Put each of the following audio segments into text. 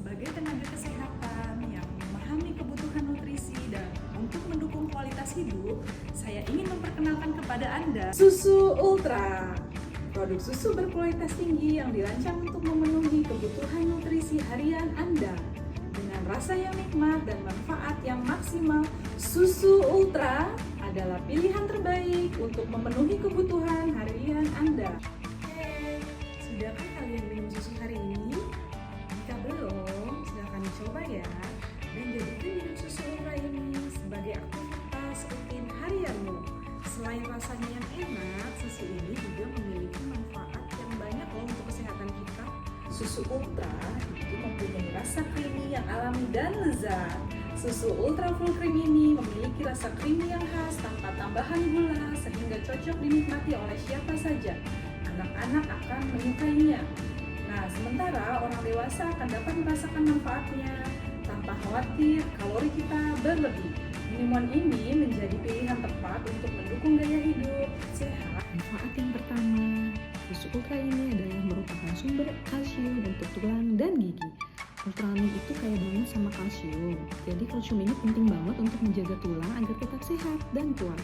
sebagai tenaga kesehatan yang memahami kebutuhan nutrisi dan untuk mendukung kualitas hidup, saya ingin memperkenalkan kepada Anda Susu Ultra. Produk susu berkualitas tinggi yang dirancang untuk memenuhi kebutuhan nutrisi harian Anda. Dengan rasa yang nikmat dan manfaat yang maksimal, Susu Ultra adalah pilihan terbaik untuk memenuhi kebutuhan harian Anda. Sudahkah kalian minum susu hari ini? Jika belum, silakan dicoba ya. Dan jadikan minum susu Ultra ini sebagai aktivitas rutin harianmu. Selain rasanya yang enak, susu ini juga memiliki manfaat yang banyak loh untuk kesehatan kita. Susu Ultra itu mempunyai rasa creamy yang alami dan lezat. Susu Ultra Full Cream ini memiliki rasa creamy yang khas tanpa tambahan gula sehingga cocok dinikmati oleh siapa saja. Anak-anak akan menyukainya. Nah, sementara orang dewasa akan dapat merasakan manfaatnya tanpa khawatir kalori kita berlebih. Minuman ini menjadi pilihan tepat untuk mendukung gaya hidup sehat. Manfaat yang pertama, susu Ultra ini adalah merupakan sumber kalsium untuk tulang dan gigi. Ultramilk itu kaya banget sama kalsium, jadi kalsium ini penting banget untuk menjaga tulang agar tetap sehat dan kuat.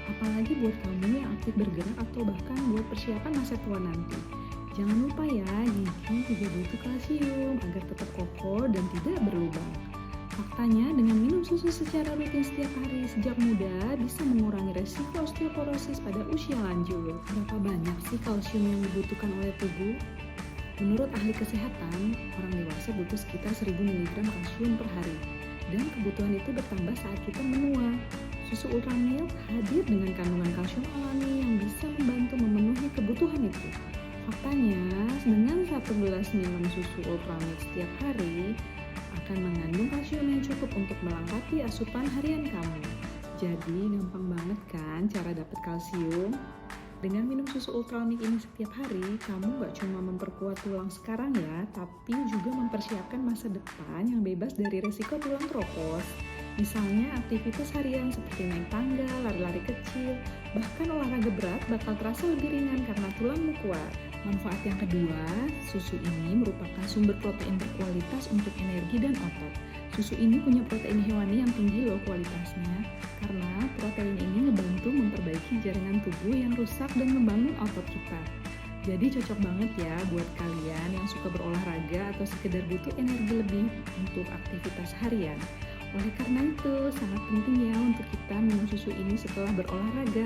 Apalagi buat kamu yang aktif bergerak atau bahkan buat persiapan masa tua nanti. Jangan lupa ya, gigi juga butuh kalsium agar tetap kokoh dan tidak berlubang. Faktanya, dengan minum susu secara rutin setiap hari sejak muda bisa mengurangi resiko osteoporosis pada usia lanjut. Berapa banyak sih kalsium yang dibutuhkan oleh tubuh? Menurut ahli kesehatan, orang dewasa butuh sekitar 1000 mg kalsium per hari. Dan kebutuhan itu bertambah saat kita menua. Susu Ultramilk hadir dengan kandungan kalsium alami yang bisa membantu memenuhi kebutuhan itu. Faktanya, dengan 1 gelas minum susu Ultramilk setiap hari akan mengandung kalsium yang cukup untuk melengkapi asupan harian kamu. Jadi gampang banget kan cara dapat kalsium? Dengan minum susu Ultramilk ini setiap hari, kamu gak cuma memperkuat tulang sekarang ya, tapi juga mempersiapkan masa depan yang bebas dari resiko tulang keropos. Misalnya aktivitas harian seperti naik tangga, lari-lari kecil, bahkan olahraga berat bakal terasa lebih ringan karena tulangmu kuat. Manfaat yang kedua, susu ini merupakan sumber protein berkualitas untuk energi dan otot. Susu ini punya protein hewani yang tinggi loh kualitasnya, karena protein ini ngebantu memperbaiki jaringan tubuh yang rusak dan membangun otot kita. Jadi cocok banget ya buat kalian yang suka berolahraga atau sekedar butuh energi lebih untuk aktivitas harian. Oleh karena itu, sangat penting ya untuk kita minum susu ini setelah berolahraga,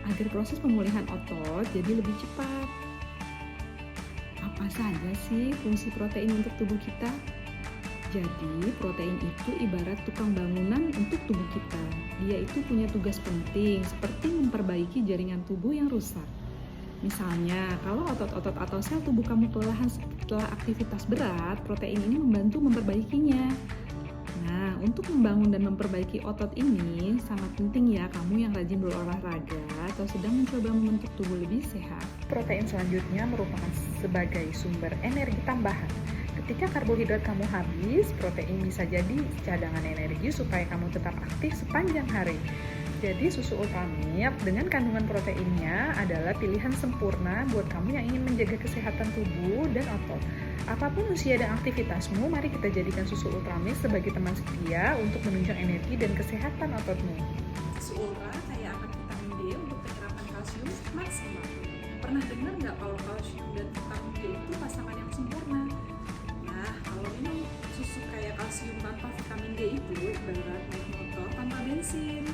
agar proses pemulihan otot jadi lebih cepat. Apa saja sih fungsi protein untuk tubuh kita? Jadi, protein itu ibarat tukang bangunan untuk tubuh kita. Dia itu punya tugas penting seperti memperbaiki jaringan tubuh yang rusak. Misalnya, kalau otot-otot atau sel tubuh kamu kelelahan setelah aktivitas berat, protein ini membantu memperbaikinya. Nah, untuk membangun dan memperbaiki otot ini sangat penting ya kamu yang rajin berolahraga atau sedang mencoba membentuk tubuh lebih sehat. Protein selanjutnya merupakan sebagai sumber energi tambahan. Ketika karbohidrat kamu habis, protein bisa jadi cadangan energi supaya kamu tetap aktif sepanjang hari. Jadi susu Ultramilk dengan kandungan proteinnya adalah pilihan sempurna buat kamu yang ingin menjaga kesehatan tubuh dan otot. Apapun usia dan aktivitasmu, mari kita jadikan susu Ultramilk sebagai teman setia untuk menunjang energi dan kesehatan ototmu. Susu Ultra kaya akan vitamin D untuk penyerapan kalsium maksimal. Pernah dengar nggak kalau kalsium dan vitamin D itu pasangan yang sempurna? Nah, kalau minum susu kaya kalsium tanpa vitamin D itu ibarat naik motor tanpa bensin.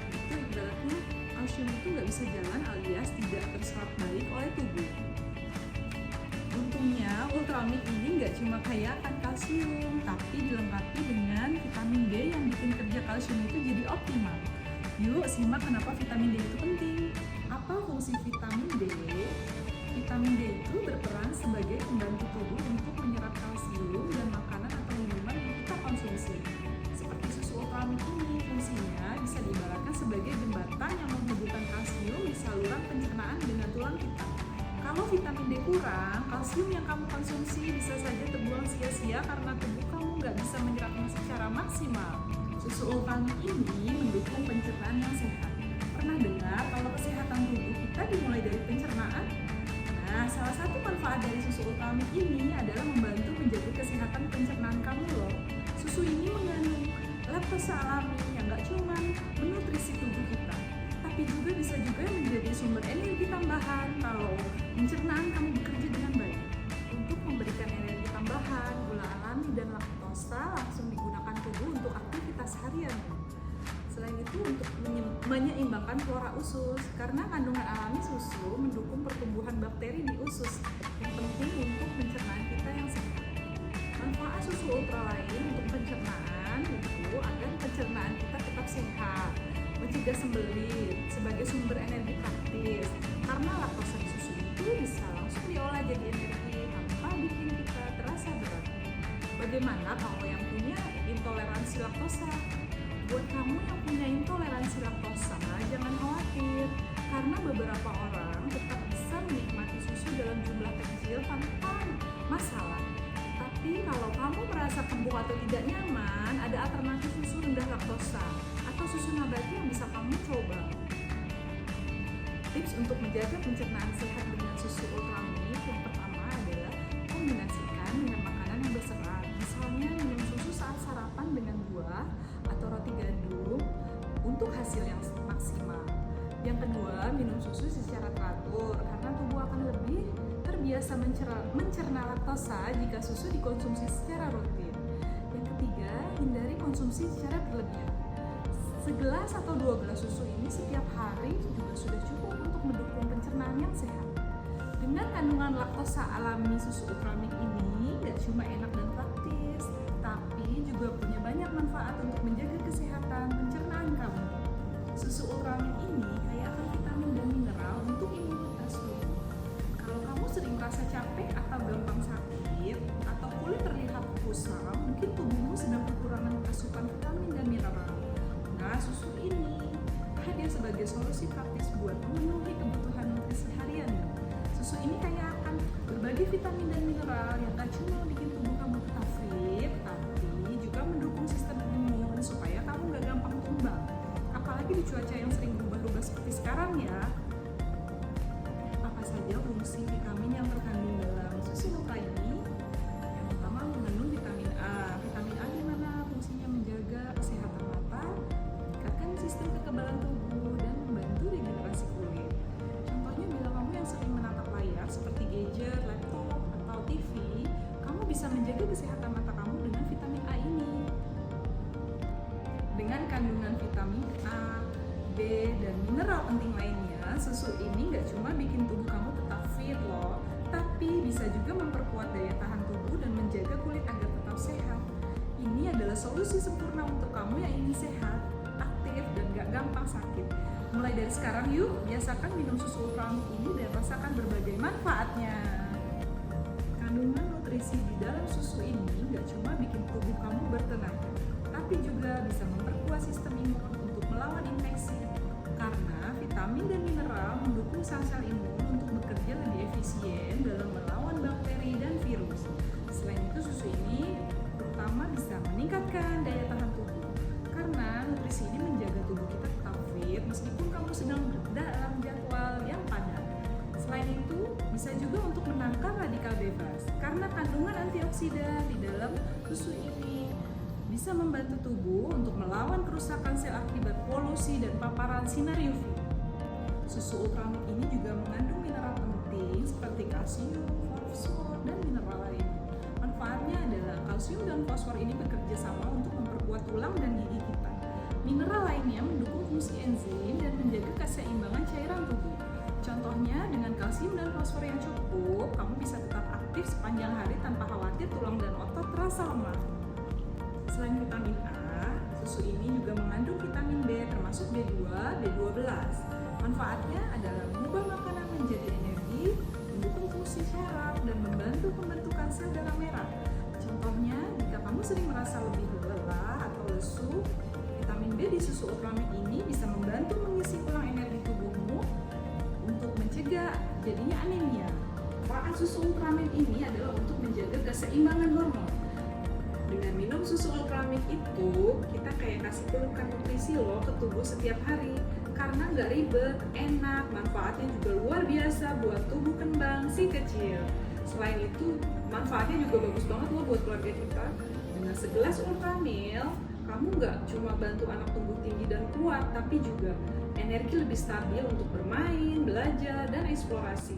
Itu ibaratnya kalsium itu nggak bisa jalan alias tidak terserap baik oleh tubuh. Untungnya Ultramilk ini nggak cuma kaya akan kalsium, tapi dilengkapi dengan vitamin D yang bikin kerja kalsium itu jadi optimal. Yuk simak kenapa vitamin D itu penting. Apa fungsi vitamin D? Vitamin D itu berperan sebagai pembantu tubuh untuk menyerap kalsium dan makanan atau minuman yang kita konsumsi. Seperti susu Ultramilk ini, fungsinya bisa diibaratkan sebagai jembatan yang menghubungkan kalsium di saluran pencernaan dengan tulang kita. Kalau vitamin D kurang, kalsium yang kamu konsumsi bisa saja terbuang sia-sia karena tubuh kamu nggak bisa menyerapnya secara maksimal. Susu Ultramilk ini mendukung pencernaan yang sehat. Pernah dengar kalau kesehatan tubuh kita dimulai dari pencernaan? Nah, salah satu manfaat dari susu Ultramilk ini adalah membantu menjaga kesehatan pencernaan laktosa alami yang gak cuma menutrisi tubuh kita, tapi juga bisa menjadi sumber energi tambahan kalau pencernaan kamu bekerja dengan baik. Untuk memberikan energi tambahan, gula alami dan laktosa langsung digunakan tubuh untuk aktivitas harian. Selain itu untuk menyeimbangkan flora usus, karena kandungan alami susu mendukung pertumbuhan bakteri di usus yang penting untuk pencernaan kita yang sehat. Manfaat susu ultra lain untuk pencernaan itu agar pencernaan kita tetap sehat, mencegah sembelit sebagai sumber energi praktis, karena laktosa di susu itu bisa langsung diolah jadi energi tanpa bikin kita terasa berat. Bagaimana kalau yang punya intoleransi laktosa? Buat kamu yang punya intoleransi laktosa, jangan khawatir, karena beberapa orang tetap bisa menikmati susu dalam jumlah kecil tanpa masalah. Tapi kalau kamu merasa kembung atau tidak nyaman, ada alternatif susu rendah laktosa atau susu nabati yang bisa kamu coba. Tips untuk menjaga pencernaan sehat dengan susu ultra milk yang pertama adalah kombinasikan dengan makanan yang berserat. Misalnya minum susu saat sarapan dengan buah atau roti gandum untuk hasil yang maksimal. Yang kedua, minum susu secara teratur karena tubuh akan lebih terbiasa mencerna laktosa jika susu dikonsumsi secara rutin. Yang ketiga, hindari konsumsi secara berlebihan. Segelas atau 2 gelas susu ini setiap hari juga sudah cukup untuk mendukung pencernaan yang sehat. Dengan kandungan laktosa alami susu ultra milk ini gak cuma enak dan praktis, tapi juga punya banyak manfaat untuk menjaga kesehatan pencernaan kamu. Susu ultra milk ini kaya akan vitamin dan mineral untuk imunitas tubuh. Kalau kamu sering merasa capek atau gampang sakit, atau kulit terlihat kusam, mungkin tubuhmu sedang kekurangan asupan vitamin dan mineral. Nah, susu ini hadir sebagai solusi praktis buat memenuhi kebutuhan nutrisi harian. Susu ini kaya akan berbagai vitamin dan mineral yang gak cuma bikin tubuh kamu tetap fit, tapi juga mendukung sistem imun supaya kamu gak gampang tumbang. Apalagi di cuaca yang sering berubah-ubah seperti sekarang ya. Apa saja fungsi vitamin yang terkandung dalam susu ultra ini? Yang pertama mengandung vitamin A. Vitamin A di mana fungsinya menjaga kesehatan mata, meningkatkan sistem kekebalan tubuh, dan membantu regenerasi kulit. Contohnya bila kamu yang sering menatap layar seperti gadget, laptop, atau TV, kamu bisa menjaga kesehatan mata kamu dengan vitamin A ini. Dengan kandungan vitamin A, B, dan mineral penting lainnya, susu ini gak cuma bikin tubuh kamu tetap fit loh, tapi bisa juga memperkuat daya tahan tubuh dan menjaga kulit agar tetap sehat. Ini adalah solusi sempurna untuk kamu yang ingin sehat, aktif, dan gak gampang sakit. Mulai dari sekarang yuk, biasakan minum susu ultra milk ini dan rasakan berbagai manfaatnya. Kandungan nutrisi di dalam susu ini gak cuma bikin tubuh kamu bertenaga, tapi juga bisa memperkuat sistem imun untuk melawan infeksi. Karena vitamin dan mineral mendukung sel-sel imun untuk bekerja lebih efisien dalam melawan bakteri dan virus. Selain itu, susu ini terutama bisa meningkatkan daya tahan tubuh. Karena nutrisi ini menjaga tubuh kita tetap fit meskipun kamu sedang dalam jadwal yang padat. Selain itu, bisa juga untuk menangkal radikal bebas. Karena kandungan antioksidan di dalam susu ini bisa membantu tubuh untuk melawan kerusakan sel akibat polusi dan paparan sinar UV. Susu ultra milk ini juga mengandung mineral penting seperti kalsium, fosfor, dan mineral lain. Manfaatnya adalah kalsium dan fosfor ini bekerja sama untuk memperkuat tulang dan gigi kita. Mineral lainnya mendukung fungsi enzim dan menjaga keseimbangan cairan tubuh. Contohnya, dengan kalsium dan fosfor yang cukup, kamu bisa tetap aktif sepanjang hari tanpa khawatir tulang dan otot terasa lemah. Selain vitamin A, susu ini juga mengandung vitamin B termasuk B2, B12. Manfaatnya adalah mengubah makanan menjadi energi, mendukung fungsi syaraf, dan membantu pembentukan sel darah merah. Contohnya, jika kamu sering merasa lebih lelah atau lesu, vitamin B di susu ultra milk ini bisa membantu mengisi ulang energi tubuhmu untuk mencegah jadinya anemia. Manfaat susu ultra milk ini adalah untuk menjaga keseimbangan hormon. Dengan minum susu ultra milk itu, kita kayak kasih pelukan nutrisi loh ke tubuh setiap hari. Karena nggak ribet, enak, manfaatnya juga luar biasa buat tubuh kembang si kecil. Selain itu, manfaatnya juga bagus banget loh buat keluarga kita. Dengan segelas ultra milk, kamu nggak cuma bantu anak tumbuh tinggi dan kuat, tapi juga energi lebih stabil untuk bermain, belajar, dan eksplorasi.